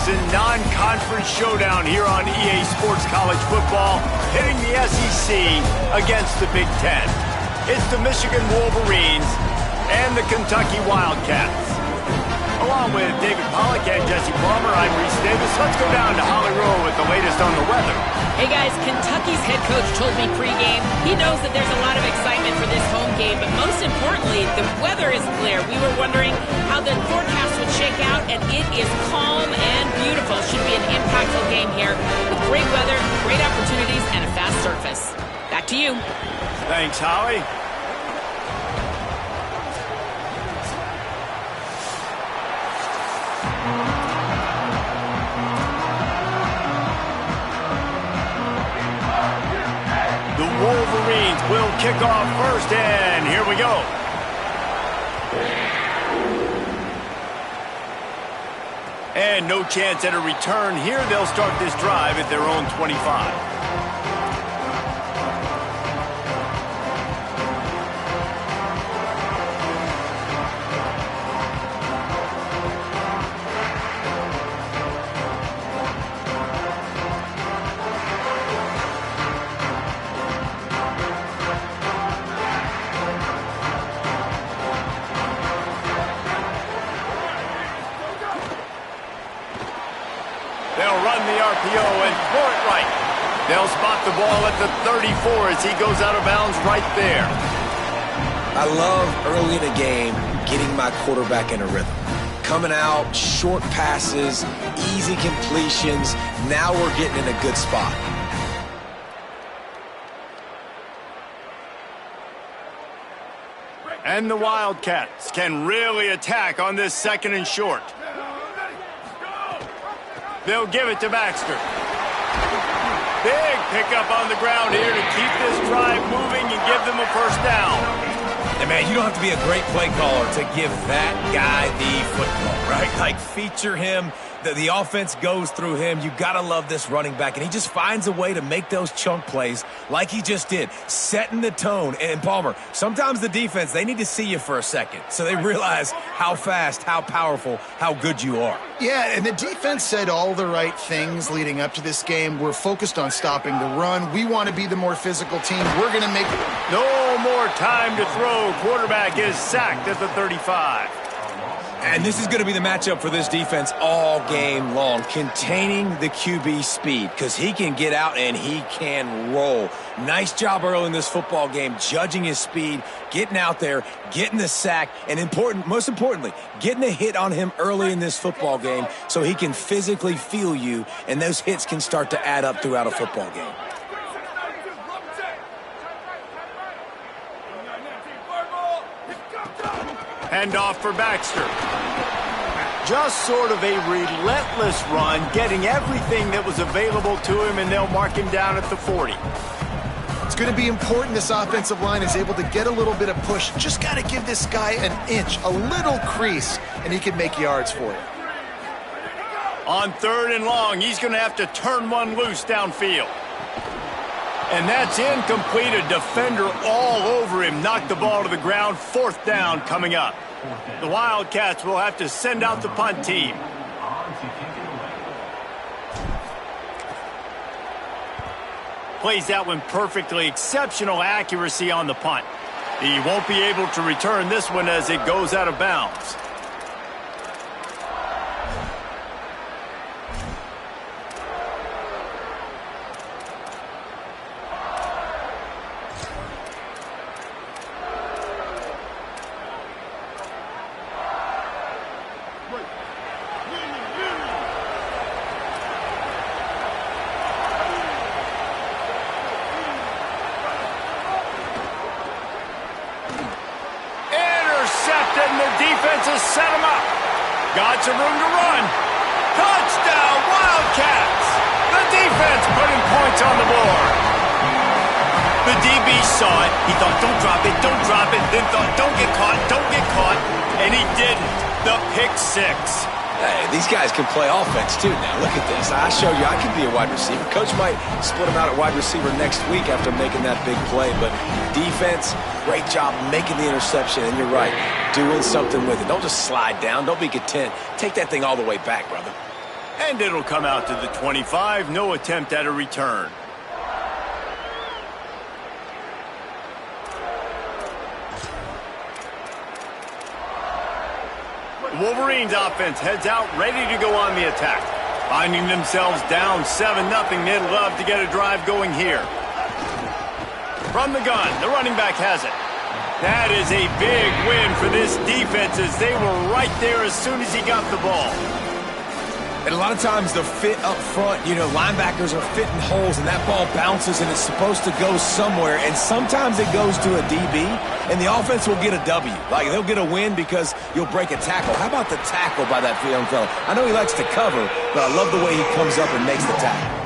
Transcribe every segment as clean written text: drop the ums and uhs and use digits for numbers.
preseason non-conference showdown here on EA Sports College Football, hitting the SEC against the Big Ten. It's the Michigan Wolverines and the Kentucky Wildcats. Along with David Pollack and Jesse Palmer, I'm Reese Davis. Let's go down to Holly Rowe with the latest on the weather. Hey guys, Kentucky's head coach told me pregame he knows that there's a lot of excitement for this home game, but most importantly, the weather is clear. We were wondering how the forecast would shake out, and it is calm and beautiful. Should be an impactful game here with great weather, great opportunities, and a fast surface. Back to you. Thanks, Holly. The Wolverines will kick off first, and here we go. And no chance at a return here. They'll start this drive at their own 25. They'll run the RPO and throw it right. They'll spot the ball at the 34 as he goes out of bounds right there. I love early in a game getting my quarterback in a rhythm. Coming out, short passes, easy completions. Now we're getting in a good spot. And the Wildcats can really attack on this second and short. They'll give it to Baxter. Big pickup on the ground here to keep this drive moving and give them a first down. And man, you don't have to be a great play caller to give that guy the football, right? Like, feature him. The offense goes through him. You got to love this running back, and he just finds a way to make those chunk plays like he just did, setting the tone. And Palmer, sometimes the defense, they need to see you for a second so they realize how fast, how powerful, how good you are. Yeah, and the defense said all the right things leading up to this game. We're focused on stopping the run. We want to be the more physical team. We're going to make... No more time to throw. Quarterback is sacked at the 35. And this is going to be the matchup for this defense all game long, containing the QB speed, because he can get out and he can roll. Nice job early in this football game, judging his speed, getting out there, getting the sack, and most importantly, getting a hit on him early in this football game so he can physically feel you, and those hits can start to add up throughout a football game. Hand off for Baxter. Just sort of a relentless run, getting everything that was available to him, and they'll mark him down at the 40. It's going to be important this offensive line is able to get a little bit of push. Just got to give this guy an inch, a little crease, and he can make yards for you. On third and long, he's going to have to turn one loose downfield. And that's incomplete. A defender all over him. Knocked the ball to the ground. Fourth down coming up. The Wildcats will have to send out the punt team. Plays that one perfectly. Exceptional accuracy on the punt. He won't be able to return this one as it goes out of bounds. And the defense has set him up. Got some room to run. Touchdown, Wildcats. The defense putting points on the board. The DB saw it. He thought, don't drop it, then thought, don't get caught, and he didn't. The pick six. Hey, these guys can play offense, too, now. Look at this. I showed you I could be a wide receiver. Coach might split him out at wide receiver next week after making that big play. But defense, great job making the interception. And you're right, doing something with it. Don't just slide down. Don't be content. Take that thing all the way back, brother. And it'll come out to the 25. No attempt at a return. The Wolverines offense heads out, ready to go on the attack. Finding themselves down 7-0, they'd love to get a drive going here. From the gun, the running back has it. That is a big win for this defense as they were right there as soon as he got the ball. And a lot of times the fit up front, you know, linebackers are fitting holes and that ball bounces and it's supposed to go somewhere. And sometimes it goes to a DB and the offense will get a W. Like they'll get a win because you'll break a tackle. How about the tackle by that young fella? I know he likes to cover, but I love the way he comes up and makes the tackle.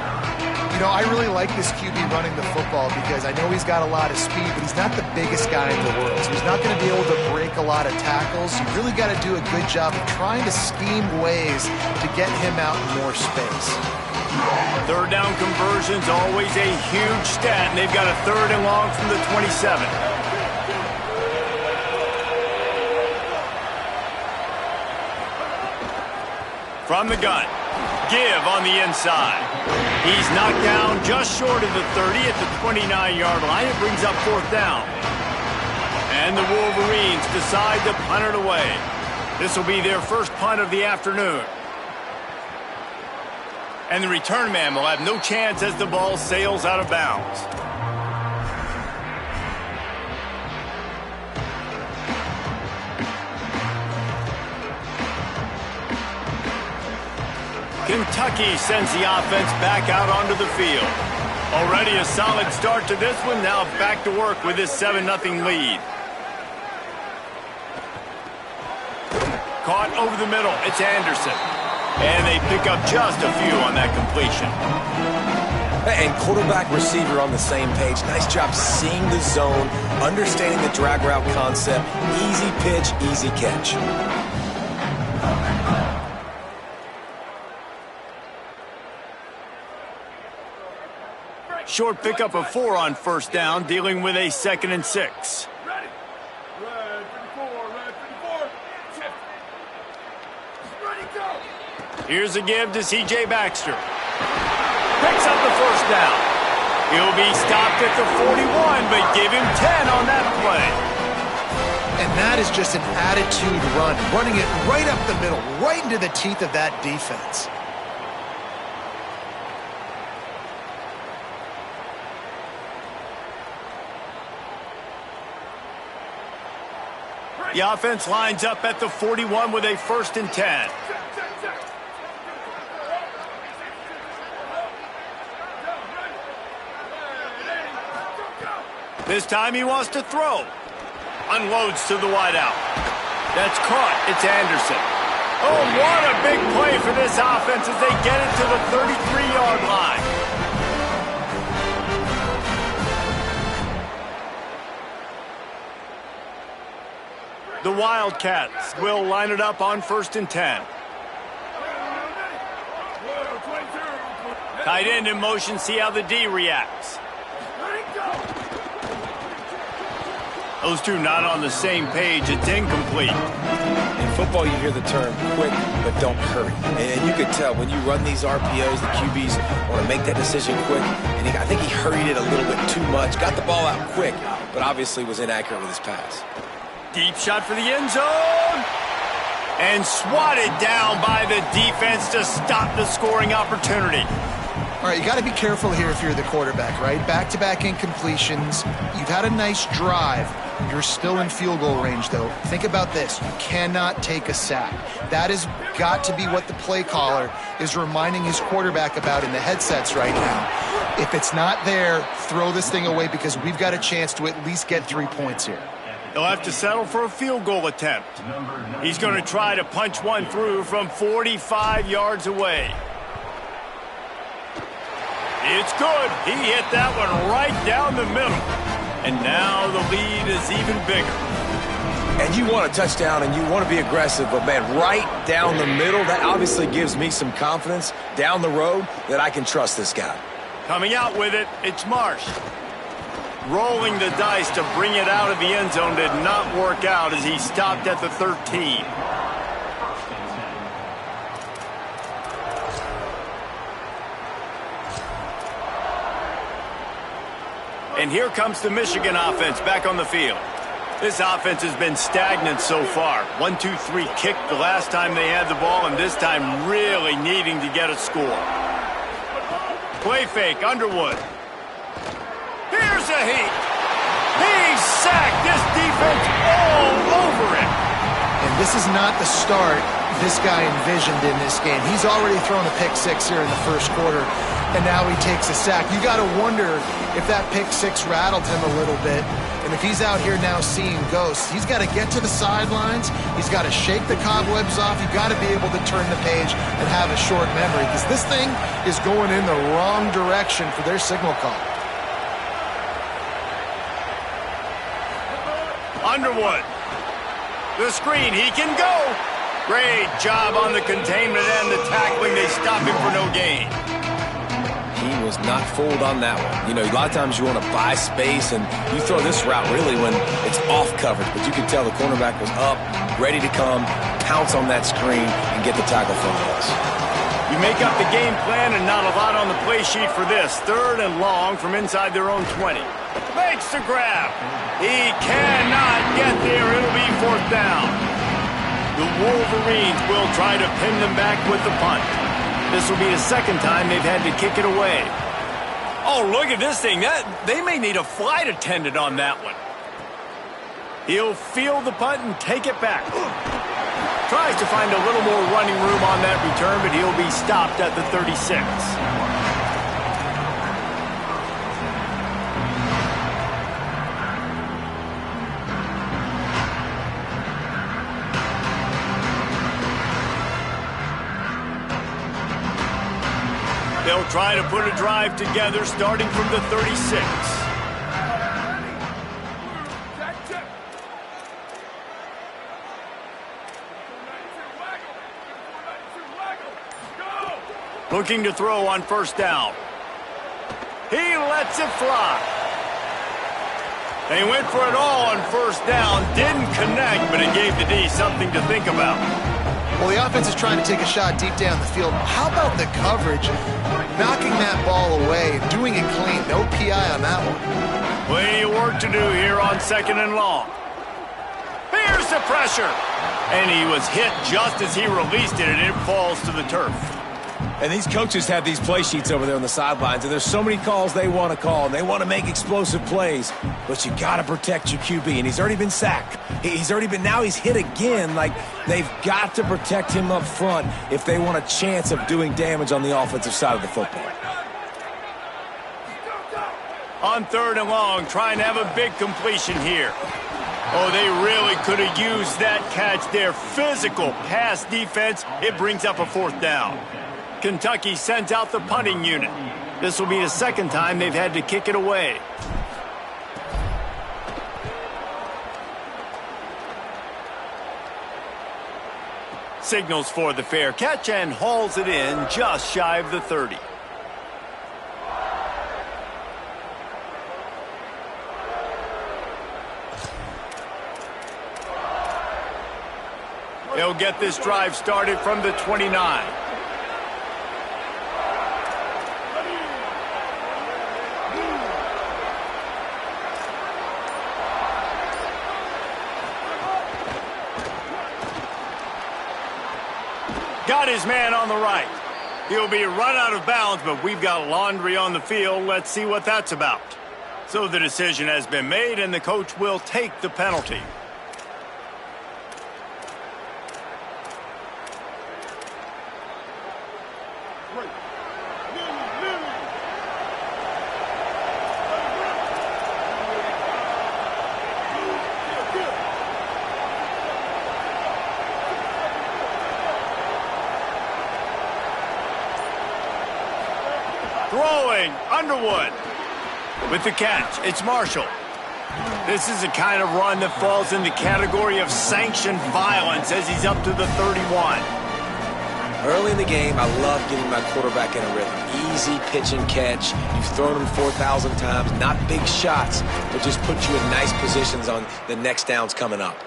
You know, I really like this QB running the football because I know he's got a lot of speed, but he's not the biggest guy in the world. So he's not going to be able to break a lot of tackles. You really got to do a good job of trying to scheme ways to get him out in more space. Third down conversion's always a huge stat, and they've got a 3rd and long from the 27. From the gun. Give on the inside. He's knocked down just short of the 30 at the 29-yard line. It brings up 4th down. And the Wolverines decide to punt it away. This will be their first punt of the afternoon. And the return man will have no chance as the ball sails out of bounds. Kentucky sends the offense back out onto the field. Already a solid start to this one. Now back to work with this 7-0 lead. Caught over the middle. It's Anderson. And they pick up just a few on that completion. And quarterback receiver on the same page. Nice job seeing the zone, understanding the drag route concept. Easy pitch, easy catch. Short pickup of 4 on 1st down, dealing with a 2nd and 6. Here's a give to C.J. Baxter. Picks up the 1st down. He'll be stopped at the 41, but give him 10 on that play. And that is just an attitude run, running it right up the middle, right into the teeth of that defense. The offense lines up at the 41 with a 1st and 10. This time he wants to throw. Unloads to the wideout. That's caught. It's Anderson. Oh, what a big play for this offense as they get it to the 33-yard line. The Wildcats will line it up on 1st and 10. Tight end in motion, see how the D reacts. Those two not on the same page. It's incomplete. In football, you hear the term quick, but don't hurry. And you can tell when you run these RPOs, the QBs want to make that decision quick. And I think he hurried it a little bit too much. Got the ball out quick, but obviously was inaccurate with his pass. Deep shot for the end zone. And swatted down by the defense to stop the scoring opportunity. All right, you got to be careful here if you're the quarterback, right? Back-to-back incompletions. You've had a nice drive. You're still in field goal range, though. Think about this. You cannot take a sack. That has got to be what the play caller is reminding his quarterback about in the headsets right now. If it's not there, throw this thing away because we've got a chance to at least get 3 points here. He'll have to settle for a field goal attempt. He's going to try to punch one through from 45 yards away. It's good. He hit that one right down the middle. And now the lead is even bigger. And you want a touchdown and you want to be aggressive, but man, right down the middle, that obviously gives me some confidence down the road that I can trust this guy. Coming out with it, it's Marsh. Rolling the dice to bring it out of the end zone did not work out as he stopped at the 13. And here comes the Michigan offense back on the field. This offense has been stagnant so far. 1-2-3 kick the last time they had the ball, and this time really needing to get a score. Play fake, Underwood. Here's a heat. He sacked this defense all over it. And this is not the start this guy envisioned in this game. He's already thrown a pick six here in the first quarter, and now he takes a sack. You got to wonder if that pick six rattled him a little bit. And if he's out here now seeing ghosts, he's got to get to the sidelines. He's got to shake the cobwebs off. You've got to be able to turn the page and have a short memory, because this thing is going in the wrong direction for their signal call. Underwood. The screen, he can go. Great job on the containment and the tackling. They stop him for no gain. He was not fooled on that one. You know, a lot of times you want to buy space, and you throw this route really when it's off coverage. But you can tell the cornerback was up, ready to come, pounce on that screen, and get the tackle from us. You make up the game plan, and not a lot on the play sheet for this. 3rd and long from inside their own 20. Makes the grab. He cannot get there. It'll be 4th down. The Wolverines will try to pin them back with the punt. This will be the 2nd time they've had to kick it away. Oh, look at this thing. They may need a flight attendant on that one. He'll field the punt and take it back. Tries to find a little more running room on that return, but he'll be stopped at the 36. They'll try to put a drive together starting from the 36. Looking to throw on 1st down. He lets it fly. They went for it all on 1st down. Didn't connect, but it gave the D something to think about. Well, the offense is trying to take a shot deep down the field. How about the coverage? Knocking that ball away, doing it clean. No PI on that one. Plenty of work to do here on 2nd and long. Here's the pressure. And he was hit just as he released it, and it falls to the turf. And these coaches have these play sheets over there on the sidelines, and there's so many calls they want to call, and they want to make explosive plays. But you got to protect your QB, and he's already been sacked. Now he's hit again. Like, they've got to protect him up front if they want a chance of doing damage on the offensive side of the football. On 3rd and long, trying to have a big completion here. Oh, they really could have used that catch there. Physical pass defense. It brings up a 4th down. Kentucky sends out the punting unit. This will be the 2nd time they've had to kick it away. Signals for the fair catch and hauls it in just shy of the 30. They'll get this drive started from the 29. Got his man on the right. He'll be run out of bounds, but we've got laundry on the field. Let's see what that's about. So the decision has been made, and the coach will take the penalty. Throwing, Underwood. With the catch, it's Marshall. This is the kind of run that falls in the category of sanctioned violence as he's up to the 31. Early in the game, I love getting my quarterback in a rhythm. Easy pitch and catch. You've thrown him 4,000 times. Not big shots, but just put you in nice positions on the next downs coming up.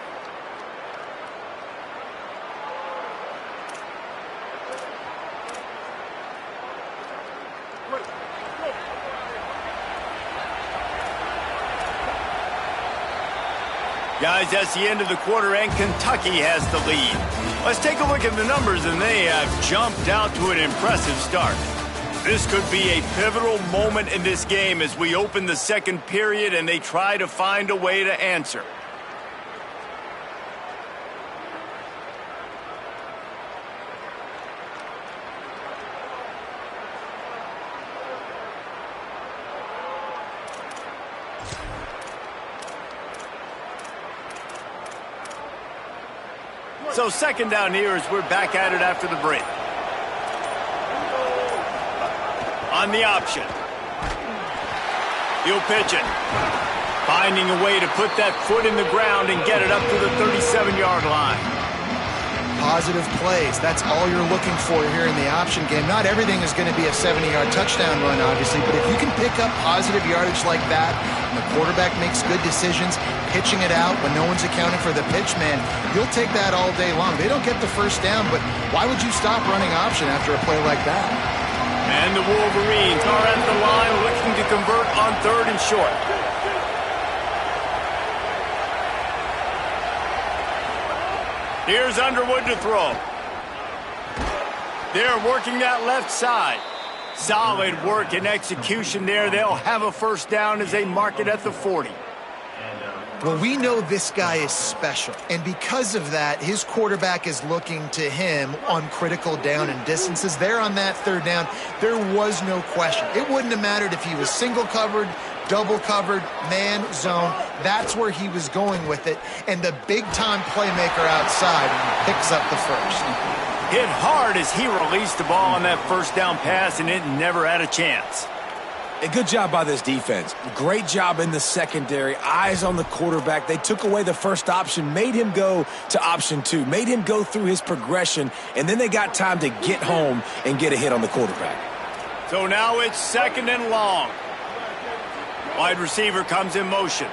Guys, that's the end of the quarter, and Kentucky has the lead. Let's take a look at the numbers, and they have jumped out to an impressive start. This could be a pivotal moment in this game as we open the second period and they try to find a way to answer. So second down here as we're back at it after the break. On the option. He'll pitch it. Finding a way to put that foot in the ground and get it up to the 37-yard line. Positive plays. That's all you're looking for here in the option game. Not everything is going to be a 70-yard touchdown run, obviously, but if you can pick up positive yardage like that, and the quarterback makes good decisions, pitching it out when no one's accounting for the pitch, man, you'll take that all day long. They don't get the first down, but why would you stop running option after a play like that? And the Wolverines are at the line looking to convert on third and short. Here's Underwood to throw. They're working that left side. Solid work and execution there. They'll have a first down as they mark it at the 40. Well, we know this guy is special, and because of that, his quarterback is looking to him on critical down and distances. There on that third down, there was no question. It wouldn't have mattered if he was single covered, double covered, man, zone. That's where he was going with it, and the big-time playmaker outside picks up the first. Hit hard as he released the ball on that first down pass, and it never had a chance. A good job by this defense. Great job in the secondary. Eyes on the quarterback. They took away the first option, made him go to option 2, made him go through his progression, and then they got time to get home and get a hit on the quarterback. So now it's second and long. Wide receiver comes in motion.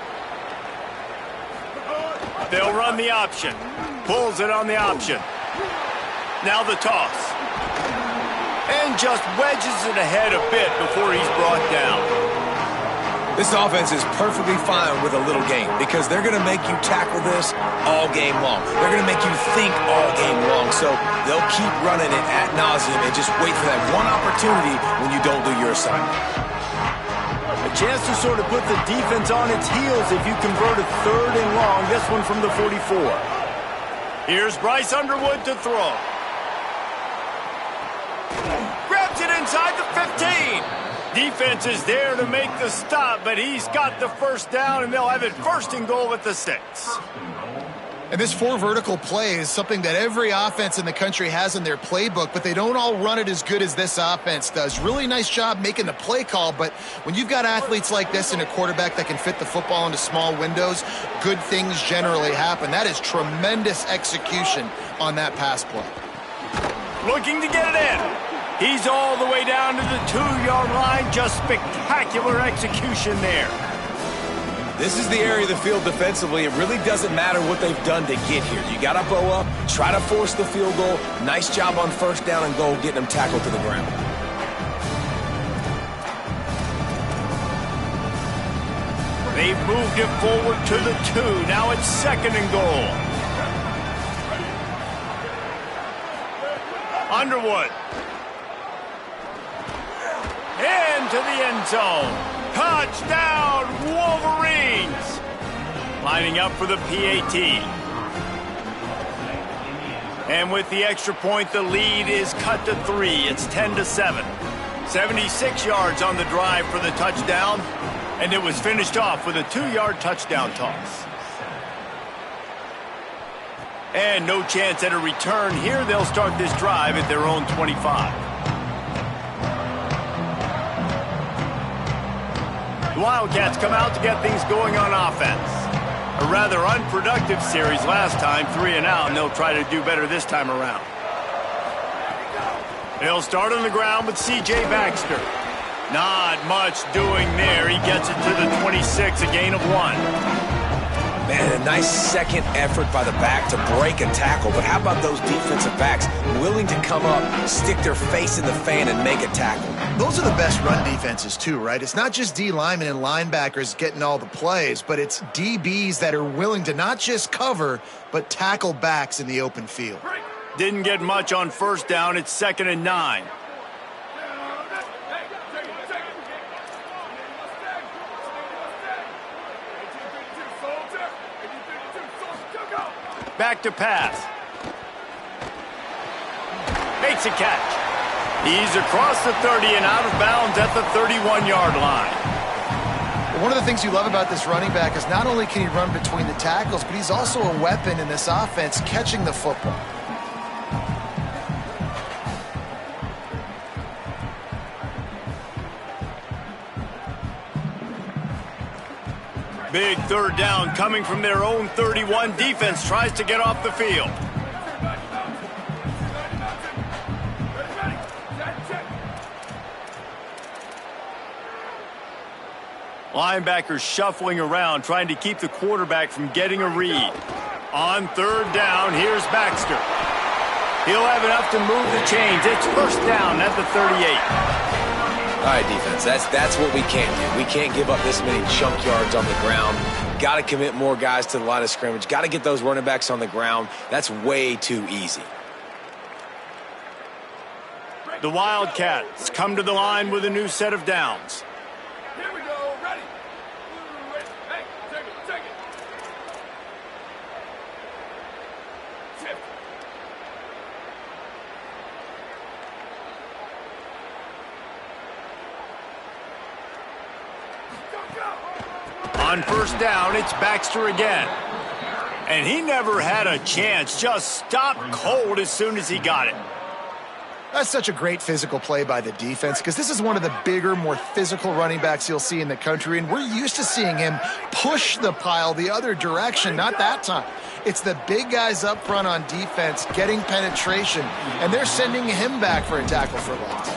They'll run the option. Pulls it on the option. Now the toss. And just wedges it ahead a bit before he's brought down. This offense is perfectly fine with a little game because they're going to make you tackle this all game long. They're going to make you think all game long. So they'll keep running it ad nauseum and just wait for that one opportunity when you don't do your assignment. A chance to sort of put the defense on its heels if you convert a third and long. This one from the 44. Here's Bryce Underwood to throw. Grabs it inside the 15. Defense is there to make the stop, but he's got the first down, and they'll have it first and goal at the 6. And this 4 vertical play is something that every offense in the country has in their playbook, but they don't all run it as good as this offense does. Really nice job making the play call, but when you've got athletes like this and a quarterback that can fit the football into small windows, good things generally happen. That is tremendous execution on that pass play. Looking to get it in. He's all the way down to the 2-yard line. Just spectacular execution there. This is the area of the field defensively. It really doesn't matter what they've done to get here. You got to bow up, try to force the field goal. Nice job on first down and goal, getting them tackled to the ground. They've moved it forward to the 2. Now it's second and goal. Underwood. Into the end zone. Touchdown, Wolverines! Lining up for the PAT. And with the extra point, the lead is cut to 3. It's 10-7. 76 yards on the drive for the touchdown, and it was finished off with a 2-yard touchdown toss. And no chance at a return here. They'll start this drive at their own 25. The Wildcats come out to get things going on offense. A rather unproductive series last time, 3 and out, and they'll try to do better this time around. They'll start on the ground with C.J. Baxter. Not much doing there. He gets it to the 26, a gain of 1. Man, a nice second effort by the back to break a tackle. But how about those defensive backs willing to come up, stick their face in the fan, and make a tackle? Those are the best run defenses too, right? It's not just D linemen and linebackers getting all the plays, but it's DBs that are willing to not just cover, but tackle backs in the open field. Didn't get much on first down. It's 2nd and 9. Back to pass. Makes a catch. He's across the 30 and out of bounds at the 31-yard line. One of the things you love about this running back is not only can he run between the tackles, but he's also a weapon in this offense catching the football. Big third down coming from their own 31. Defense tries to get off the field. Linebackers shuffling around, trying to keep the quarterback from getting a read. On third down, here's Baxter. He'll have enough to move the chains. It's first down at the 38. All right, defense, that's what we can't do. We can't give up this many chunk yards on the ground. Got to commit more guys to the line of scrimmage. Got to get those running backs on the ground. That's way too easy. The Wildcats come to the line with a new set of downs. Here we go, ready. Hey, take it. Shift. On first down, it's Baxter again. And he never had a chance. Just stopped cold as soon as he got it. That's such a great physical play by the defense because this is one of the bigger, more physical running backs you'll see in the country, and we're used to seeing him push the pile the other direction, not that time. It's the big guys up front on defense getting penetration, and they're sending him back for a tackle for loss.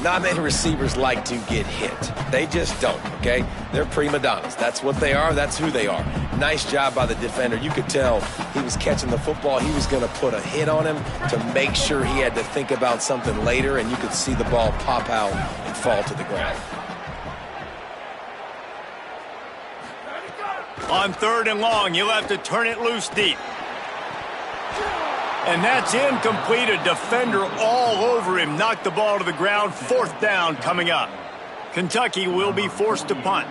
Not many receivers like to get hit. They just don't, okay? They're prima donnas. That's what they are. That's who they are. Nice job by the defender. You could tell he was catching the football. He was going to put a hit on him to make sure he had to think about something later, and you could see the ball pop out and fall to the ground. On third and long, you'll have to turn it loose deep. And that's incomplete. A defender all over him. Knocked the ball to the ground. Fourth down coming up. Kentucky will be forced to punt.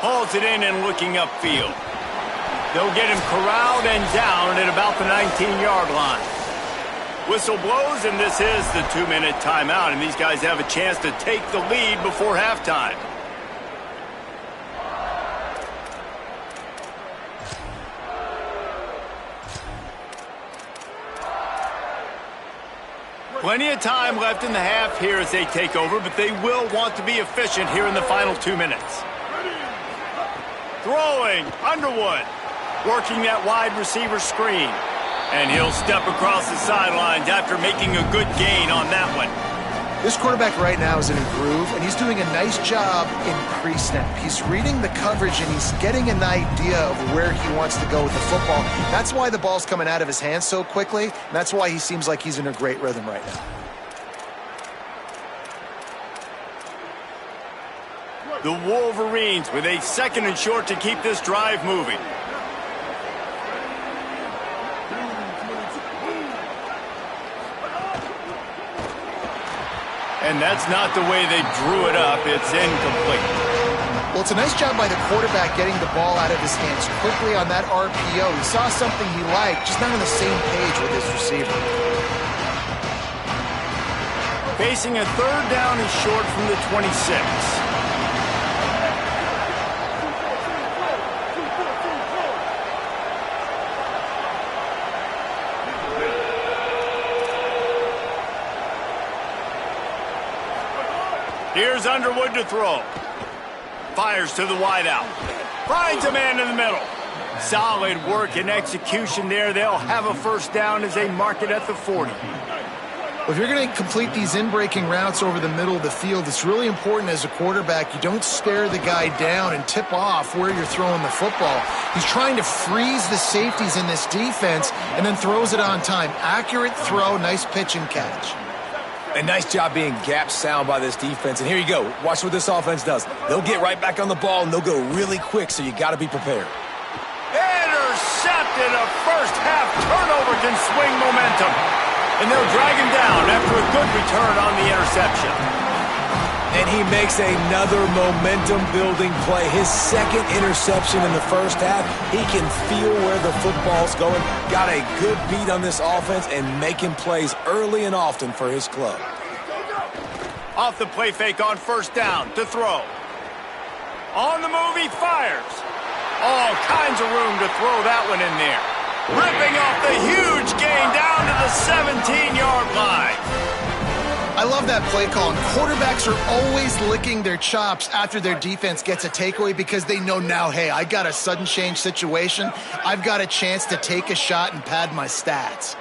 Hauls it in and looking upfield. They'll get him corralled and down at about the 19-yard line. Whistle blows, and this is the 2-minute timeout, and these guys have a chance to take the lead before halftime. Plenty of time left in the half here as they take over, but they will want to be efficient here in the final 2 minutes. Throwing, Underwood, working that wide receiver screen. And he'll step across the sidelines after making a good gain on that one. This quarterback right now is in a groove, and he's doing a nice job in pre-snap. He's reading the coverage, and he's getting an idea of where he wants to go with the football. That's why the ball's coming out of his hands so quickly, and that's why he seems like he's in a great rhythm right now. The Wolverines with a 2nd and short to keep this drive moving. And that's not the way they drew it up. It's incomplete. Well, it's a nice job by the quarterback getting the ball out of his hands quickly on that RPO. He saw something he liked, just not on the same page with his receiver. Facing a third down and short from the 26. Here's Underwood to throw. Fires to the wideout. Finds a man in the middle. Solid work and execution there. They'll have a first down as they mark it at the 40. Well, if you're going to complete these in-breaking routes over the middle of the field, it's really important as a quarterback you don't stare the guy down and tip off where you're throwing the football. He's trying to freeze the safeties in this defense and then throws it on time. Accurate throw, nice pitch and catch. A nice job being gap sound by this defense. And here you go. Watch what this offense does. They'll get right back on the ball, and they'll go really quick, so you got to be prepared. Intercepted. A first-half turnover can swing momentum. And they'll drag him down after a good return on the interception. And he makes another momentum-building play. His second interception in the first half. He can feel where the football's going. Got a good beat on this offense and making plays early and often for his club. Off the play fake on first down to throw. On the move, he fires. All kinds of room to throw that one in there. Ripping off the huge gain down to the 17-yard line. I love that play call. And quarterbacks are always licking their chops after their defense gets a takeaway because they know now, hey, I got a sudden change situation. I've got a chance to take a shot and pad my stats.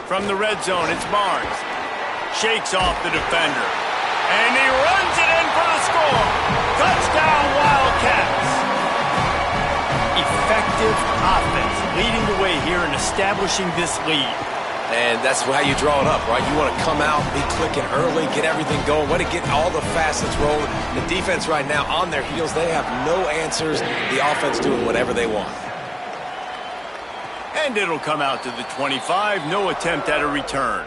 From the red zone, it's Barnes. Shakes off the defender. And he runs it in for the score. Touchdown, Wildcats. Effective offense leading the way here and establishing this lead. And that's how you draw it up, right? You want to come out, be clicking early, get everything going, want to get all the facets rolling. The defense right now on their heels, they have no answers. The offense doing whatever they want. And it'll come out to the 25. No attempt at a return.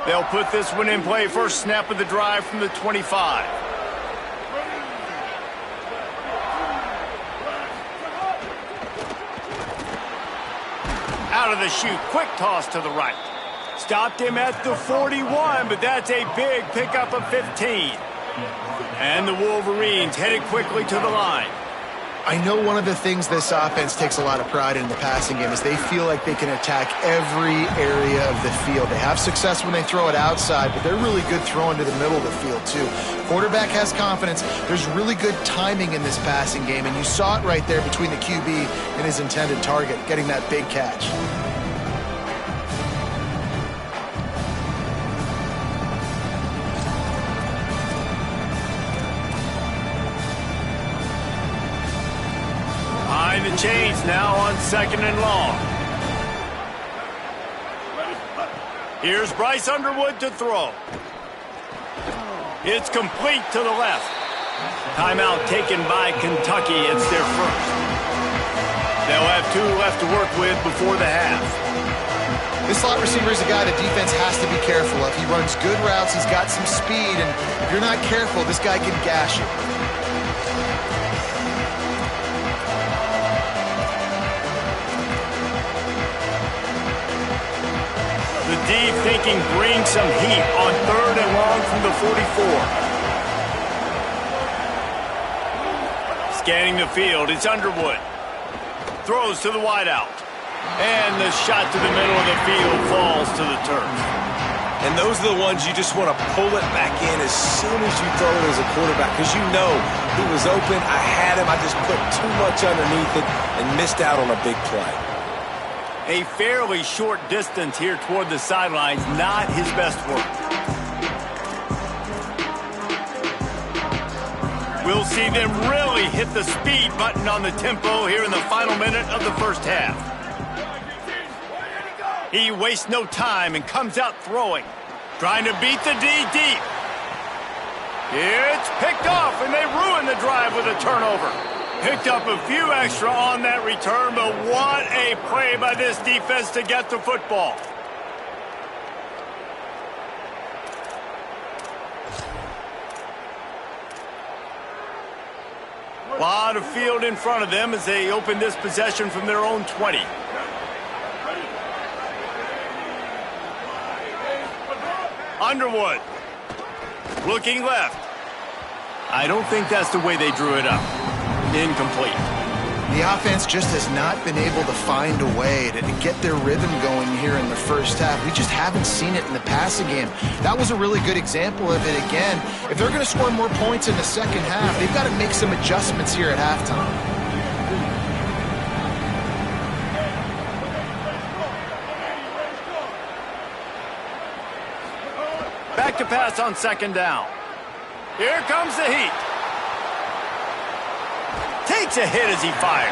They'll put this one in play. First snap of the drive from the 25. Out of the chute, quick toss to the right. Stopped him at the 41, but that's a big pickup of 15. And the Wolverines headed quickly to the line. I know one of the things this offense takes a lot of pride in the passing game is they feel like they can attack every area of the field. They have success when they throw it outside, but they're really good throwing to the middle of the field too. Quarterback has confidence. There's really good timing in this passing game, and you saw it right there between the QB and his intended target, getting that big catch. The chains now on second and long. Here's Bryce Underwood to throw. It's complete to the left. Timeout taken by Kentucky. It's their first. They'll have 2 left to work with before the half. This slot receiver is a guy the defense has to be careful of. He runs good routes. He's got some speed, and if you're not careful, this guy can gash you. The deep thinking brings some heat on third and long from the 44. Scanning the field, it's Underwood. Throws to the wideout. And the shot to the middle of the field falls to the turf. And those are the ones you just want to pull it back in as soon as you throw it as a quarterback because you know he was open, I had him, I just put too much underneath it and missed out on a big play. A fairly short distance here toward the sidelines, not his best work. We'll see them really hit the speed button on the tempo here in the final minute of the first half. He wastes no time and comes out throwing, trying to beat the D deep. It's picked off, and they ruin the drive with a turnover. Picked up a few extra on that return, but what a play by this defense to get the football. A lot of field in front of them as they open this possession from their own 20. Underwood. Looking left. I don't think that's the way they drew it up. Incomplete. The offense just has not been able to find a way to get their rhythm going here in the first half. We just haven't seen it in the passing game. That was a really good example of it again. If they're going to score more points in the second half, they've got to make some adjustments here at halftime. Back to pass on second down. Here comes the heat. Takes a hit as he fires.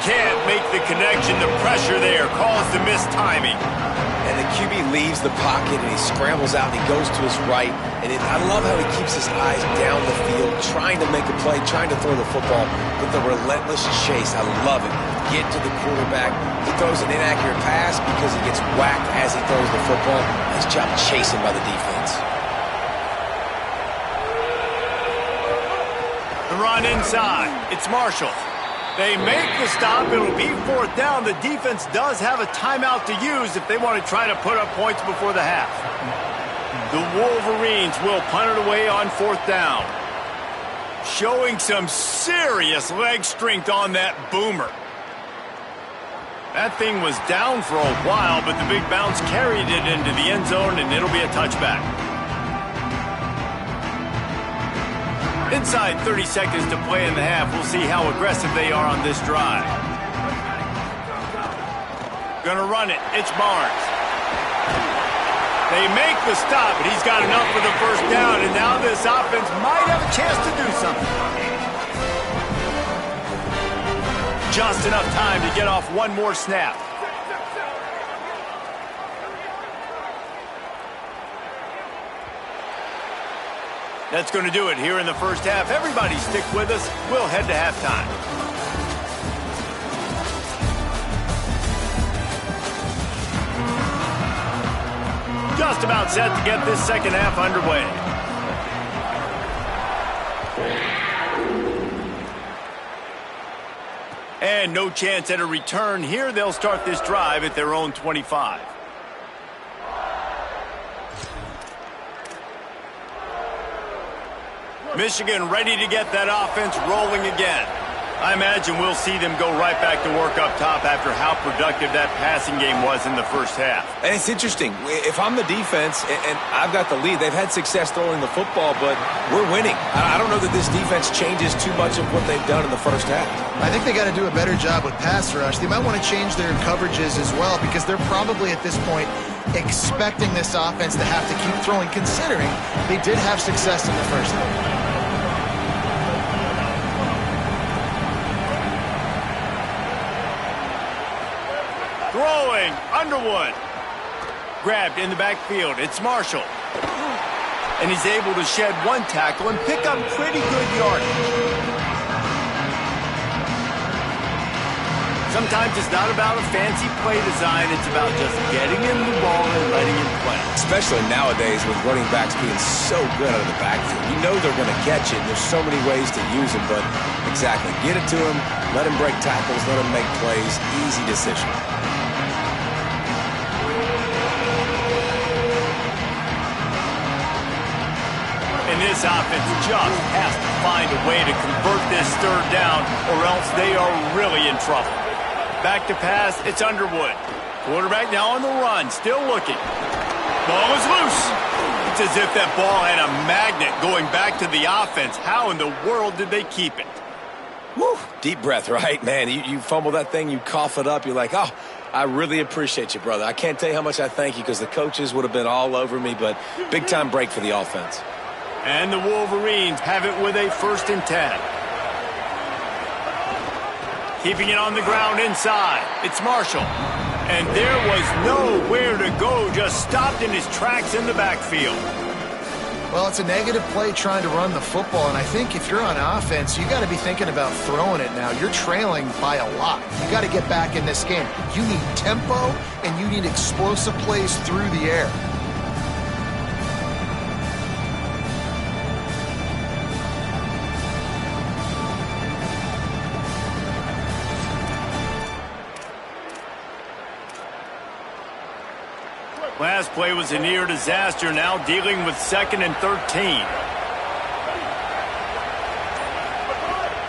Can't make the connection. The pressure there caused the missed timing. And the QB leaves the pocket and he scrambles out and he goes to his right. And I love how he keeps his eyes down the field, trying to make a play, trying to throw the football with the relentless chase. I love it. Get to the quarterback. He throws an inaccurate pass because he gets whacked as he throws the football. Nice job chasing by the defense. The run inside. It's Marshall. They make the stop. It'll be fourth down. The defense does have a timeout to use if they want to try to put up points before the half. The Wolverines will punt it away on fourth down. Showing some serious leg strength on that boomer. That thing was down for a while, but the big bounce carried it into the end zone, and it'll be a touchback. Inside 30 seconds to play in the half. We'll see how aggressive they are on this drive. Gonna run it. It's Barnes. They make the stop, but he's got enough for the first down, and now this offense might have a chance to do something. Just enough time to get off one more snap. That's going to do it here in the first half. Everybody stick with us. We'll head to halftime. Just about set to get this second half underway. And no chance at a return here. They'll start this drive at their own 25. Michigan ready to get that offense rolling again. I imagine we'll see them go right back to work up top after how productive that passing game was in the first half. And it's interesting. If I'm the defense and I've got the lead, they've had success throwing the football, but we're winning. I don't know that this defense changes too much of what they've done in the first half. I think they got to do a better job with pass rush. They might want to change their coverages as well because they're probably at this point expecting this offense to have to keep throwing, considering they did have success in the first half. Throwing, Underwood. Grabbed in the backfield. It's Marshall. And he's able to shed one tackle and pick up pretty good yardage. Sometimes it's not about a fancy play design. It's about just getting him the ball and letting him play. Especially nowadays with running backs being so good out of the backfield. You know they're going to catch it. There's so many ways to use them, but exactly. Get it to him. Let him break tackles. Let him make plays. Easy decision. And this offense just has to find a way to convert this third down, or else they are really in trouble. Back to pass, it's Underwood. Quarterback now on the run, still looking. Ball is loose. It's as if that ball had a magnet going back to the offense. How in the world did they keep it? Woo, deep breath, right? Man, you fumble that thing, you cough it up, you're like, oh, I really appreciate you, brother. I can't tell you how much I thank you because the coaches would have been all over me, but big-time break for the offense. And the Wolverines have it with a 1st and 10. Keeping it on the ground inside. It's Marshall. And there was nowhere to go, just stopped in his tracks in the backfield. Well, it's a negative play trying to run the football, and I think if you're on offense, you got to be thinking about throwing it now. You're trailing by a lot. You got to get back in this game. You need tempo, and you need explosive plays through the air. Last play was a near disaster, now dealing with 2nd and 13.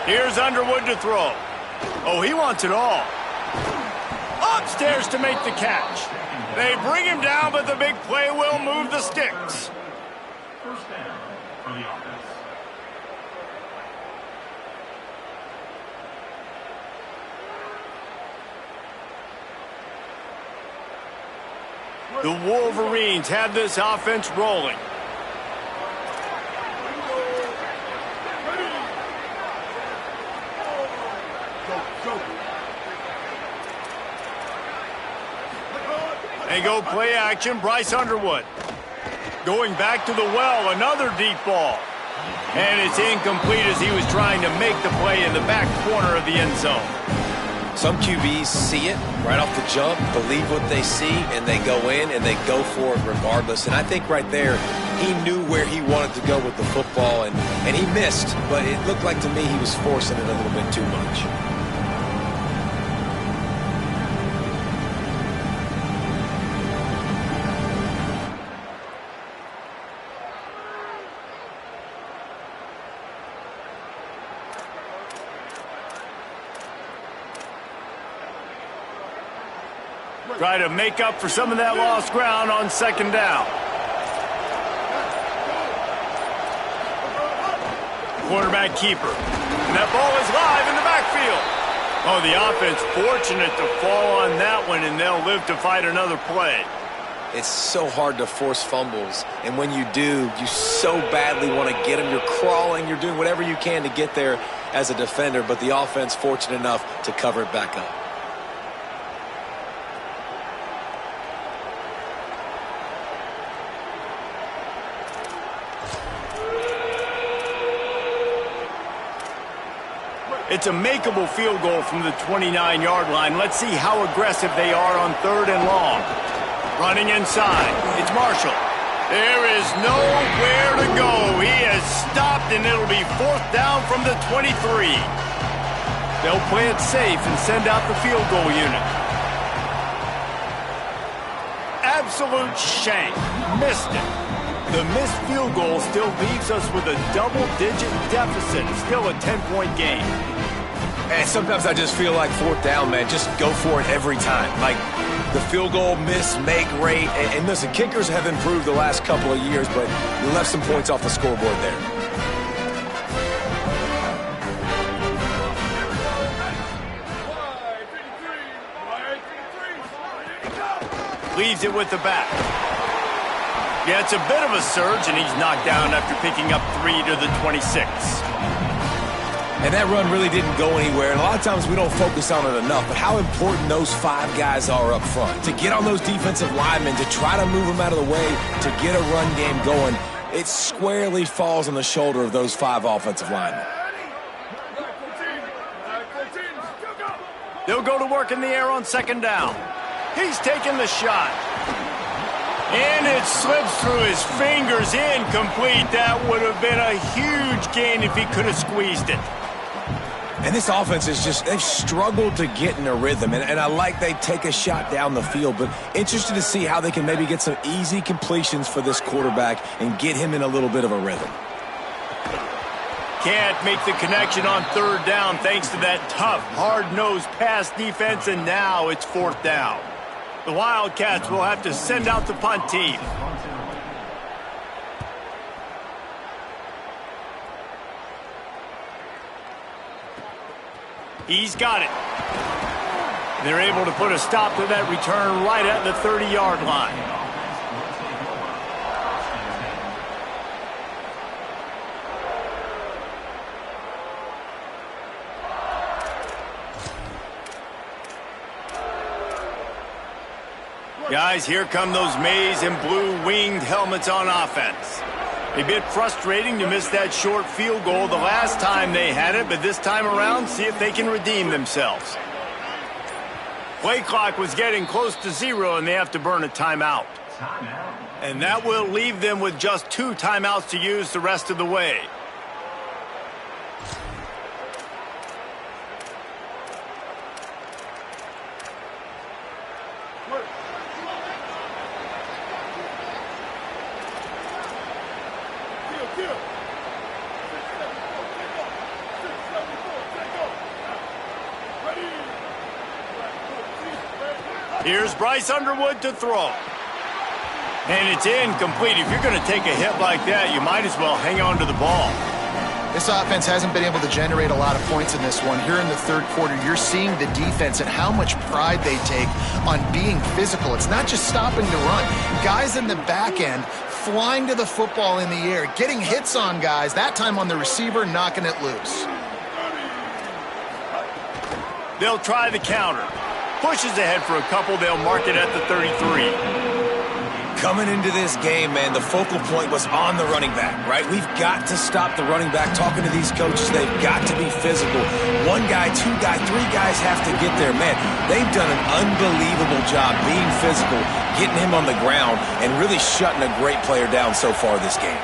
Here's Underwood to throw. Oh, he wants it all. Upstairs to make the catch. They bring him down, but the big play will move the sticks. First down for the offense. The Wolverines have this offense rolling. They go play action, Bryce Underwood. Going back to the well, another deep ball. And it's incomplete as he was trying to make the play in the back corner of the end zone. Some QBs see it right off the jump, believe what they see, and they go in and they go for it regardless. And I think right there, he knew where he wanted to go with the football, and he missed. But it looked like to me he was forcing it a little bit too much. Try to make up for some of that lost ground on second down. Quarterback keeper. And that ball is live in the backfield. Oh, the offense fortunate to fall on that one, and they'll live to fight another play. It's so hard to force fumbles, and when you do, you so badly want to get them. You're crawling, you're doing whatever you can to get there as a defender, but the offense fortunate enough to cover it back up. It's a makeable field goal from the 29-yard line. Let's see how aggressive they are on third and long. Running inside. It's Marshall. There is nowhere to go. He has stopped, and it'll be fourth down from the 23. They'll play it safe and send out the field goal unit. Absolute shank. Missed it. The missed field goal still leaves us with a double-digit deficit. Still a 10-point game. And sometimes I just feel like fourth down, man, just go for it every time. Like the field goal miss, make rate. And listen, kickers have improved the last couple of years, but you left some points off the scoreboard there. Leaves it with the back. Yeah, it's a bit of a surge, and he's knocked down after picking up 3 to the 26. And that run really didn't go anywhere, and a lot of times we don't focus on it enough, but how important those 5 guys are up front. To get on those defensive linemen, to try to move them out of the way, to get a run game going, it squarely falls on the shoulder of those 5 offensive linemen. They'll go to work in the air on second down. He's taking the shot. And it slips through his fingers, incomplete. That would have been a huge gain if he could have squeezed it. And this offense is just, they've struggled to get in a rhythm. And I like they take a shot down the field, but interested to see how they can maybe get some easy completions for this quarterback and get him in a little bit of a rhythm. Can't make the connection on third down thanks to that tough, hard-nosed pass defense, and now it's fourth down. The Wildcats will have to send out the punt team. He's got it. They're able to put a stop to that return right at the 30-yard line. Guys, here come those maize and blue winged helmets on offense. A bit frustrating to miss that short field goal the last time they had it, but this time around, see if they can redeem themselves. Play clock was getting close to 0, and they have to burn a timeout. And that will leave them with just 2 timeouts to use the rest of the way. Here's Bryce Underwood to throw. And it's incomplete. If you're going to take a hit like that, you might as well hang on to the ball. This offense hasn't been able to generate a lot of points in this one. Here in the third quarter, you're seeing the defense and how much pride they take on being physical. It's not just stopping to run. Guys in the back end flying to the football in the air, getting hits on guys, that time on the receiver, knocking it loose. They'll try the counter. Pushes ahead for a couple. They'll mark it at the 33. Coming into this game, man, the focal point was on the running back, right? We've got to stop the running back. Talking to these coaches, they've got to be physical. One guy, two guy, three guys have to get there. Man, they've done an unbelievable job being physical, getting him on the ground, and really shutting a great player down so far this game.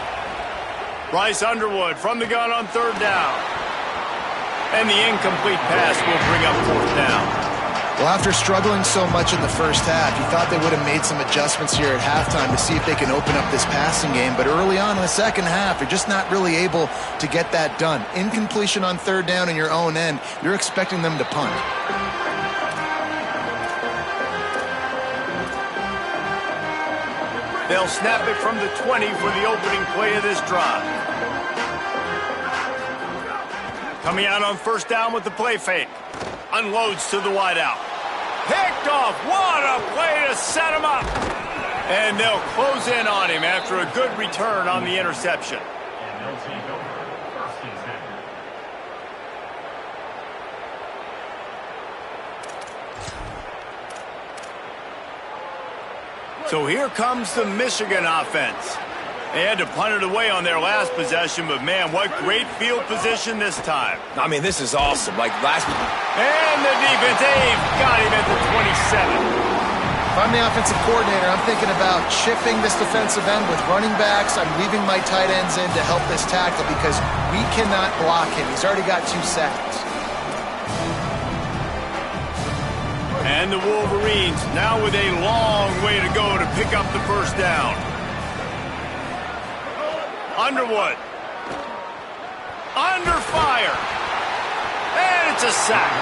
Bryce Underwood from the gun on third down. And the incomplete pass will bring up fourth down. Well, after struggling so much in the first half, you thought they would have made some adjustments here at halftime to see if they can open up this passing game. But early on in the second half, you're just not really able to get that done. Incompletion on third down in your own end, you're expecting them to punt. They'll snap it from the 20 for the opening play of this drive. Coming out on first down with the play fake. Unloads to the wideout. Picked off. What a play to set him up. And they'll close in on him after a good return on the interception. And they'll take over first and 10. So here comes the Michigan offense. They had to punt it away on their last possession, but man, what great field position this time. I mean, this is awesome. Like last... And the defense, they've got him at the 27. If I'm the offensive coordinator, I'm thinking about shifting this defensive end with running backs. I'm leaving my tight ends in to help this tackle because we cannot block him. He's already got 2 sacks. And the Wolverines now with a long way to go to pick up the first down. Underwood. Under fire. And it's a sack.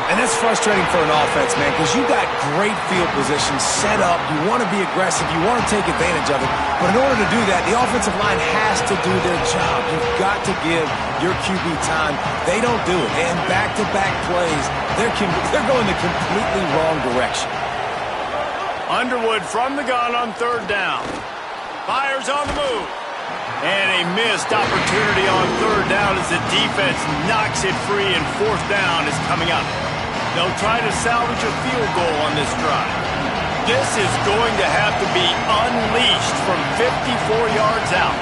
And that's frustrating for an offense, man, because you got great field position set up. You want to be aggressive. You want to take advantage of it. But in order to do that, the offensive line has to do their job. You've got to give your QB time. They don't do it. And back-to-back plays, they're going the completely wrong direction. Underwood from the gun on third down. Fires on the move. And a missed opportunity on third down as the defense knocks it free and fourth down is coming up. They'll try to salvage a field goal on this drive. This is going to have to be unleashed from 54 yards out.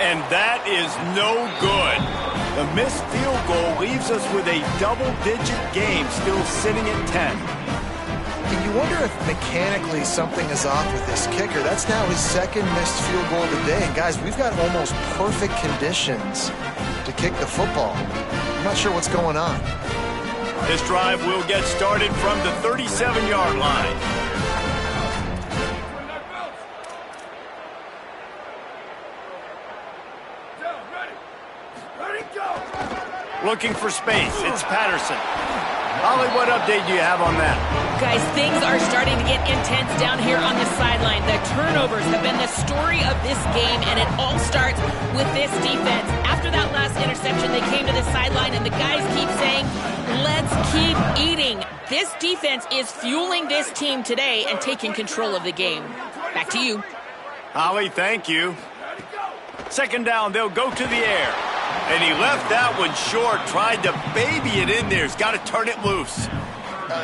And that is no good. The missed field goal leaves us with a double-digit game still sitting at 10. And you wonder if mechanically something is off with this kicker. That's now his second missed field goal today. And guys, we've got almost perfect conditions to kick the football. I'm not sure what's going on. This drive will get started from the 37-yard line. Looking for space. It's Patterson. Holly, what update do you have on that? Guys, things are starting to get intense down here on the sideline. The turnovers have been the story of this game, and it all starts with this defense. After that last interception, they came to the sideline, and the guys keep saying, let's keep eating. This defense is fueling this team today and taking control of the game. Back to you. Holly, thank you. Second down, they'll go to the air. And he left that one short, tried to baby it in there. He's got to turn it loose.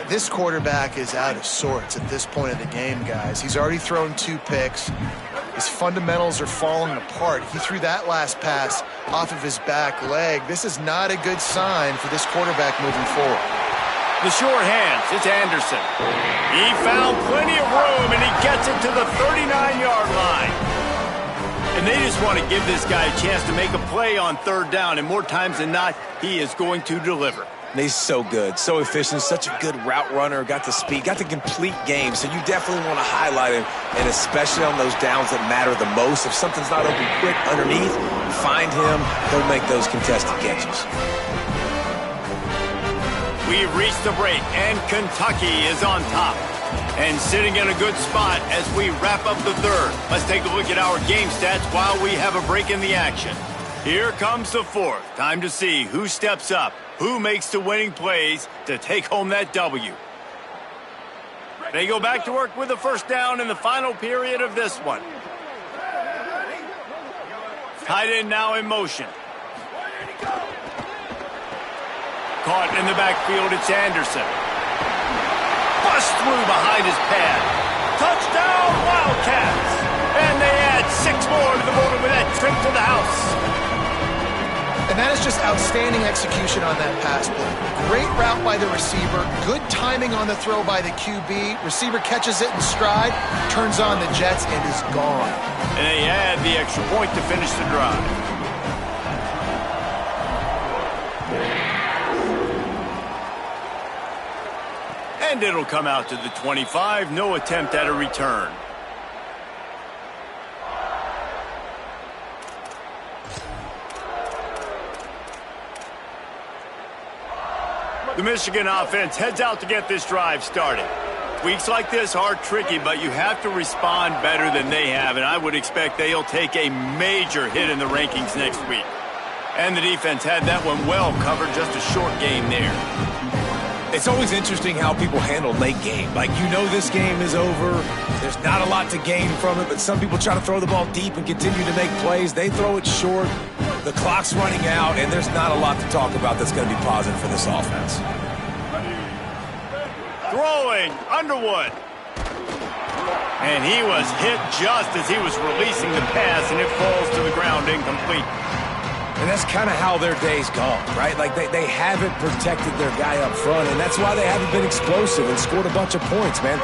This quarterback is out of sorts at this point of the game, guys. He's already thrown 2 picks. His fundamentals are falling apart. He threw that last pass off of his back leg. This is not a good sign for this quarterback moving forward. The short hands, it's Anderson. He found plenty of room, and he gets it to the 39-yard line. And they just want to give this guy a chance to make a play on third down, and more times than not, he is going to deliver. He's so good, so efficient, such a good route runner, got the speed, got the complete game. So you definitely want to highlight him, and especially on those downs that matter the most. If something's not open quick underneath, find him, he'll make those contested catches. We've reached the break, and Kentucky is on top. And sitting in a good spot as we wrap up the third. Let's take a look at our game stats while we have a break in the action. Here comes the fourth. Time to see who steps up, who makes the winning plays to take home that W. They go back to work with the first down in the final period of this one. Tight end now in motion. Caught in the backfield, it's Anderson. Bust through behind his pad. Touchdown, Wildcats! And they add 6 more to the board with that trip to the house. And that is just outstanding execution on that pass play. Great route by the receiver, good timing on the throw by the QB. Receiver catches it in stride, turns on the jets, and is gone. And they add the extra point to finish the drive. And it'll come out to the 25. No attempt at a return. The Michigan offense heads out to get this drive started. Weeks like this are tricky, but you have to respond better than they have, and I would expect they'll take a major hit in the rankings next week. And the defense had that one well covered, just a short game there. It's always interesting how people handle late game. Like, you know this game is over. There's not a lot to gain from it, but some people try to throw the ball deep and continue to make plays. They throw it short. The clock's running out, and there's not a lot to talk about that's going to be positive for this offense. Throwing, Underwood. And he was hit just as he was releasing the pass, and it falls to the ground incomplete. And that's kind of how their day's gone, right? Like, they haven't protected their guy up front, and that's why they haven't been explosive and scored a bunch of points, man.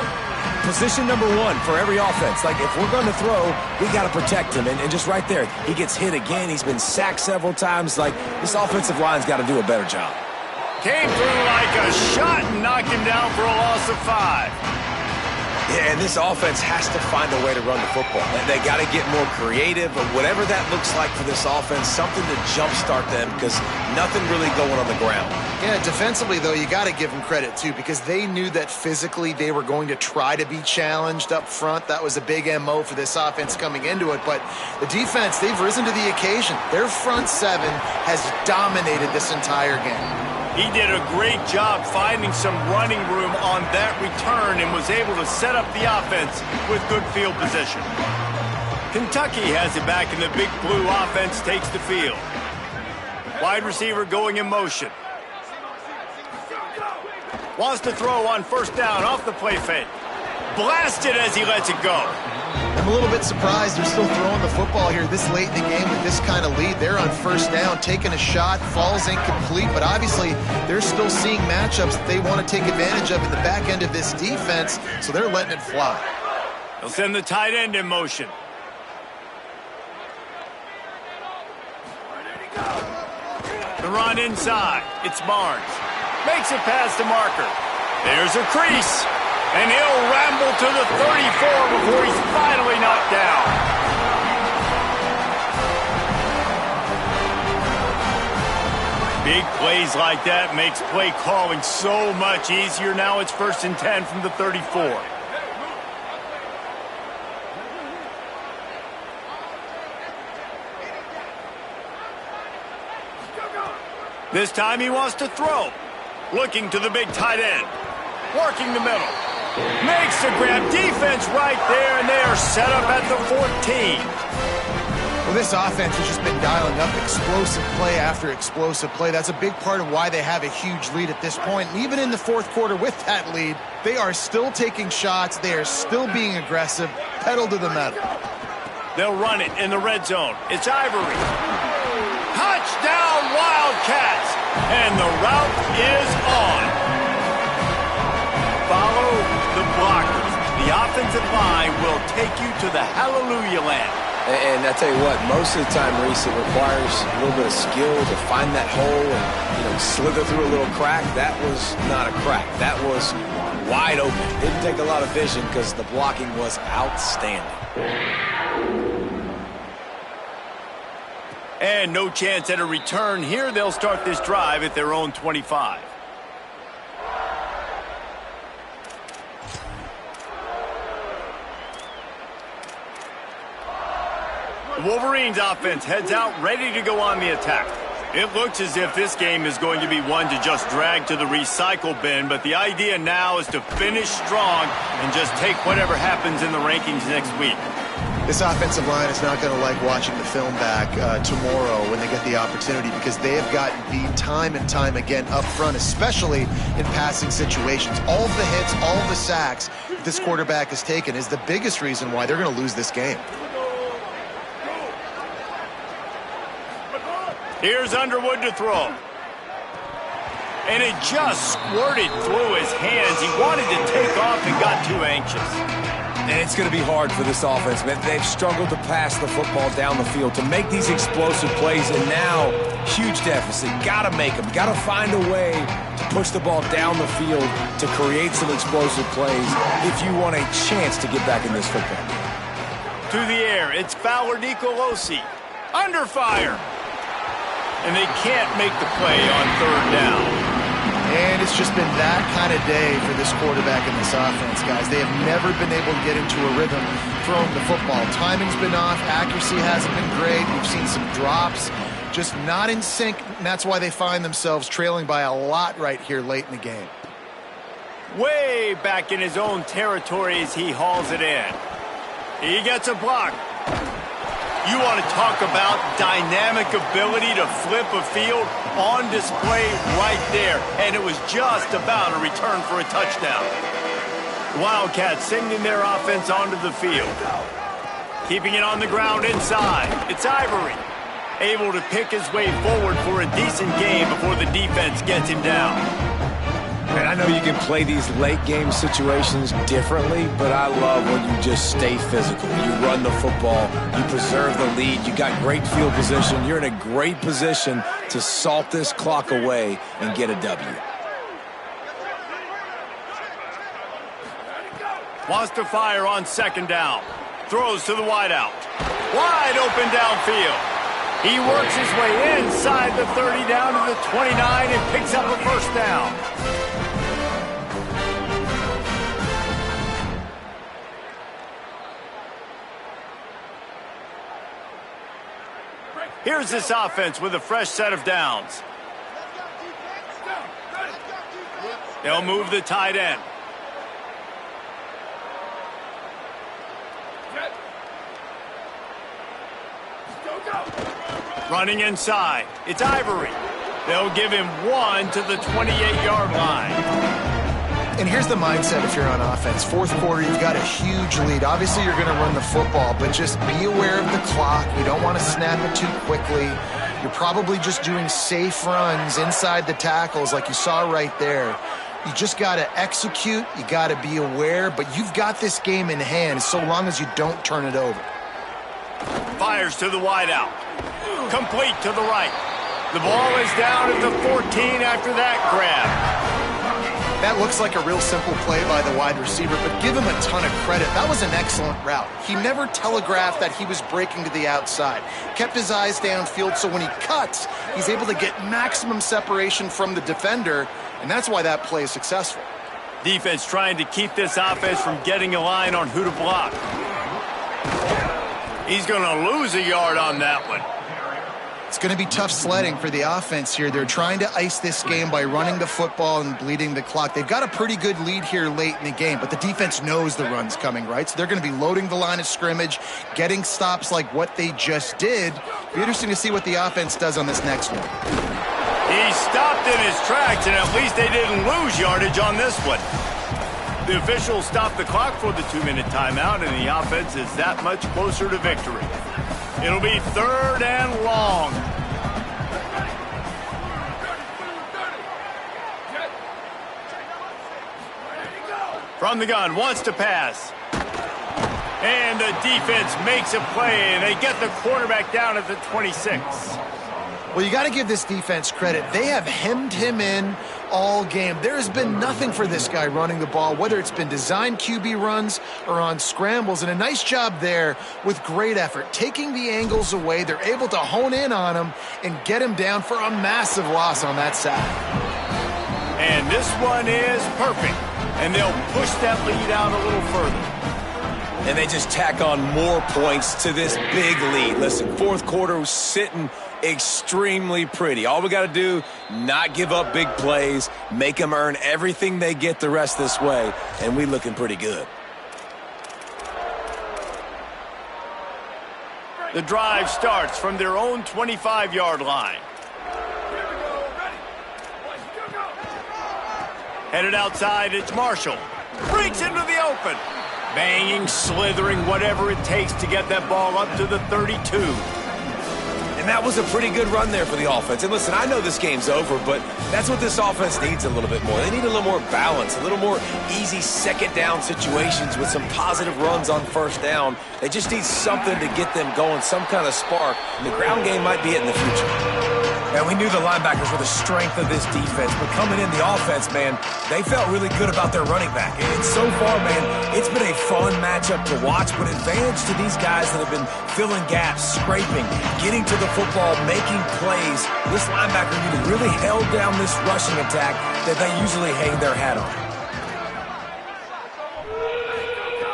Position number 1 for every offense. Like, if we're going to throw, we got to protect him. And just right there, he gets hit again. He's been sacked several times. Like, this offensive line's got to do a better job. Came through like a shot and knocked him down for a loss of 5. Yeah, and this offense has to find a way to run the football. They got to get more creative, but whatever that looks like for this offense, something to jumpstart them, because nothing really going on the ground. Yeah, defensively, though, you got to give them credit, too, because they knew that physically they were going to try to be challenged up front. That was a big MO for this offense coming into it. But the defense, they've risen to the occasion. Their front 7 has dominated this entire game. He did a great job finding some running room on that return and was able to set up the offense with good field position. Kentucky has it back, and the big blue offense takes the field. Wide receiver going in motion. Wants to throw on first down off the play fake. Blasted as he lets it go. I'm a little bit surprised they're still throwing the football here this late in the game with this kind of lead. They're on first down, taking a shot, falls incomplete, but obviously they're still seeing matchups that they want to take advantage of in the back end of this defense, so they're letting it fly. They'll send the tight end in motion. The run inside. It's Barnes. Makes it past the marker. There's a crease. And he'll ramble to the 34 before he's finally knocked down. Big plays like that makes play calling so much easier. Now it's 1st and 10 from the 34. This time he wants to throw. Looking to the big tight end. Working the middle. Makes the grab. Defense right there, and they are set up at the 14. Well, this offense has just been dialing up explosive play after explosive play. That's a big part of why they have a huge lead at this point. And even in the 4th quarter with that lead, they are still taking shots. They are still being aggressive. Pedal to the metal. They'll run it in the red zone. It's Ivory. Touchdown, Wildcats. And the route is on. Follow the blockers. The offensive line will take you to the hallelujah land. And I tell you what, most of the time, Reese, it requires a little bit of skill to find that hole and, slither through a little crack. That was not a crack. That was wide open. Didn't take a lot of vision because the blocking was outstanding. And no chance at a return here. They'll start this drive at their own 25. The Wolverines offense heads out, ready to go on the attack. It looks as if this game is going to be one to just drag to the recycle bin, but the idea now is to finish strong and just take whatever happens in the rankings next week. This offensive line is not going to like watching the film back tomorrow when they get the opportunity, because they have gotten beat time and time again up front, especially in passing situations. All of the hits, all of the sacks this quarterback has taken is the biggest reason why they're going to lose this game. Here's Underwood to throw. And it just squirted through his hands. He wanted to take off and got too anxious. And it's going to be hard for this offense, man. They've struggled to pass the football down the field, to make these explosive plays, and now, huge deficit. Got to make them. Got to find a way to push the ball down the field to create some explosive plays if you want a chance to get back in this football game. To the air, it's Fowler Nicolosi. Under fire. And they can't make the play on third down. And it's just been that kind of day for this quarterback in this offense, guys. They have never been able to get into a rhythm throwing the football. Timing's been off. Accuracy hasn't been great. We've seen some drops. Just not in sync, and that's why they find themselves trailing by a lot right here late in the game. Way back in his own territory as he hauls it in. He gets a block. You want to talk about dynamic ability to flip a field, on display right there. And it was just about a return for a touchdown. The Wildcats sending their offense onto the field. Keeping it on the ground inside. It's Ivory. Able to pick his way forward for a decent game before the defense gets him down. And I know you can play these late game situations differently, but I love when you just stay physical. You run the football, you preserve the lead, you got great field position. You're in a great position to salt this clock away and get a W. Wants to fire on second down. Throws to the wideout. Wide open downfield. He works his way inside the 30 down to the 29 and picks up a first down. Here's this offense with a fresh set of downs. They'll move the tight end. Running inside. It's Ivory. They'll give him one to the 28-yard line. And here's the mindset if you're on offense. Fourth quarter, you've got a huge lead. Obviously, you're going to run the football, but just be aware of the clock. You don't want to snap it too quickly. You're probably just doing safe runs inside the tackles like you saw right there. You just got to execute. You got to be aware, but you've got this game in hand so long as you don't turn it over. Fires to the wideout. Complete to the right. The ball is down at the 14 after that grab. That looks like a real simple play by the wide receiver, but give him a ton of credit. That was an excellent route. He never telegraphed that he was breaking to the outside. Kept his eyes downfield, so when he cuts, he's able to get maximum separation from the defender, and that's why that play is successful. Defense trying to keep this offense from getting a line on who to block. He's going to lose a yard on that one. It's going to be tough sledding for the offense here. They're trying to ice this game by running the football and bleeding the clock. They've got a pretty good lead here late in the game, but the defense knows the run's coming, right? So they're going to be loading the line of scrimmage, getting stops like what they just did. It'll be interesting to see what the offense does on this next one. He stopped in his tracks, and at least they didn't lose yardage on this one. The officials stopped the clock for the 2-minute timeout, and the offense is that much closer to victory. It'll be third and long. From the gun, wants to pass. And the defense makes a play, and they get the quarterback down at the 26. Well, you got to give this defense credit. They have hemmed him in all game. There has been nothing for this guy running the ball, whether it's been designed QB runs or on scrambles, and a nice job there with great effort. Taking the angles away, they're able to hone in on him and get him down for a massive loss on that side. And this one is perfect, and they'll push that lead out a little further. And they just tack on more points to this big lead. Listen, fourth quarter was sitting extremely pretty. All we got to do, not give up big plays, make them earn everything they get the rest this way, and we looking pretty good. The drive starts from their own 25-yard line. Headed outside, it's Marshall. Breaks into the open. Banging, slithering, whatever it takes to get that ball up to the 32. And that was a pretty good run there for the offense. And listen, I know this game's over, but that's what this offense needs a little bit more. They need a little more balance, a little more easy second down situations with some positive runs on first down. They just need something to get them going, some kind of spark. And the ground game might be it in the future. And we knew the linebackers were the strength of this defense, but coming in the offense, man, they felt really good about their running back. And so far, man, it's been a fun matchup to watch, but advantage to these guys that have been filling gaps, scraping, getting to the football, making plays. This linebacker unit really held down this rushing attack that they usually hang their hat on.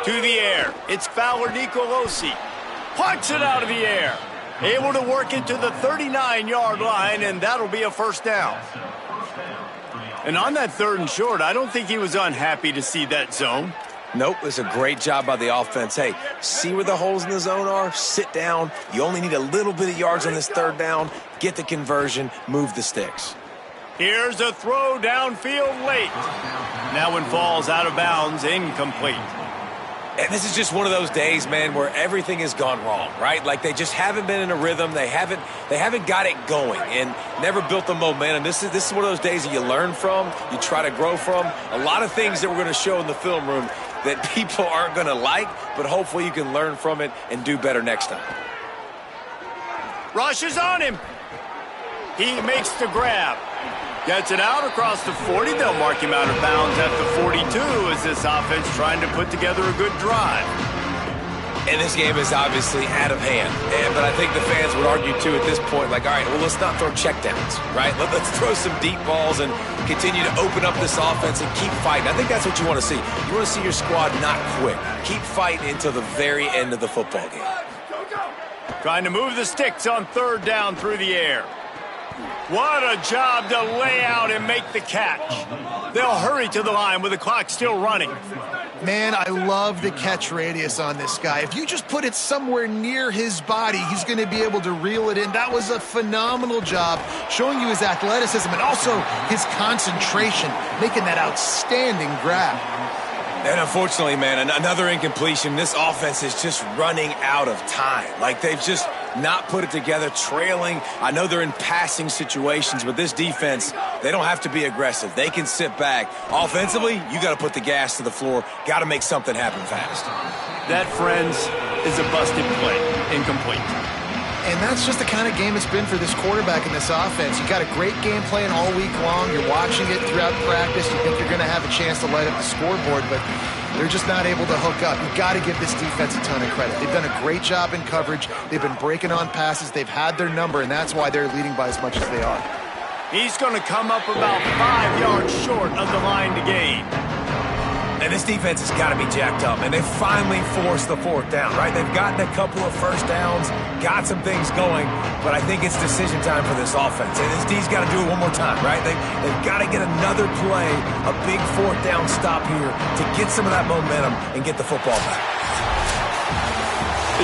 To the air, it's Fowler Nicolosi. Punts it out of the air. Able to work it to the 39-yard line, and that'll be a first down. And on that 3rd and short, I don't think he was unhappy to see that zone. Nope, it's a great job by the offense. Hey, see where the holes in the zone are? Sit down. You only need a little bit of yards on this 3rd down. Get the conversion. Move the sticks. Here's a throw downfield late. That one falls out of bounds, incomplete. And this is just one of those days, man, where everything has gone wrong, right? Like they just haven't been in a rhythm. They haven't got it going and never built the momentum. This is one of those days that you learn from, you try to grow from. A lot of things that we're going to show in the film room that people aren't going to like, but hopefully you can learn from it and do better next time. Rush is on him. He makes the grab. Gets it out across the 40. They'll mark him out of bounds at the 42 as this offense trying to put together a good drive. And this game is obviously out of hand. But I think the fans would argue, too, at this point, like, all right, well, let's not throw checkdowns, right? Let's throw some deep balls and continue to open up this offense and keep fighting. I think that's what you want to see. You want to see your squad not quit. Keep fighting until the very end of the football game. Trying to move the sticks on 3rd down through the air. What a job to lay out and make the catch. They'll hurry to the line with the clock still running. Man, I love the catch radius on this guy. If you just put it somewhere near his body, he's going to be able to reel it in. That was a phenomenal job, showing you his athleticism and also his concentration, making that outstanding grab. And unfortunately, man, another incompletion. This offense is just running out of time. Like they've just not put it together, trailing. I know they're in passing situations, but this defense, they don't have to be aggressive. They can sit back. Offensively, you got to put the gas to the floor. Got to make something happen fast. That, friends, is a busted play. Incomplete. And that's just the kind of game it's been for this quarterback and this offense. You got a great game plan all week long. You're watching it throughout practice. You think you're going to have a chance to light up the scoreboard, but they're just not able to hook up. You've got to give this defense a ton of credit. They've done a great job in coverage. They've been breaking on passes. They've had their number, and that's why they're leading by as much as they are. He's going to come up about 5 yards short of the line to gain. And this defense has got to be jacked up, and they finally forced the 4th down, right? They've gotten a couple of first downs, got some things going, but I think it's decision time for this offense. And this D's got to do it one more time, right? They've got to get another play, a big 4th down stop here to get some of that momentum and get the football back.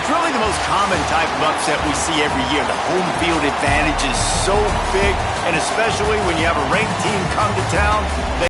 It's really the most common type of upset we see every year. The home field advantage is so big, and especially when you have a ranked team come to town,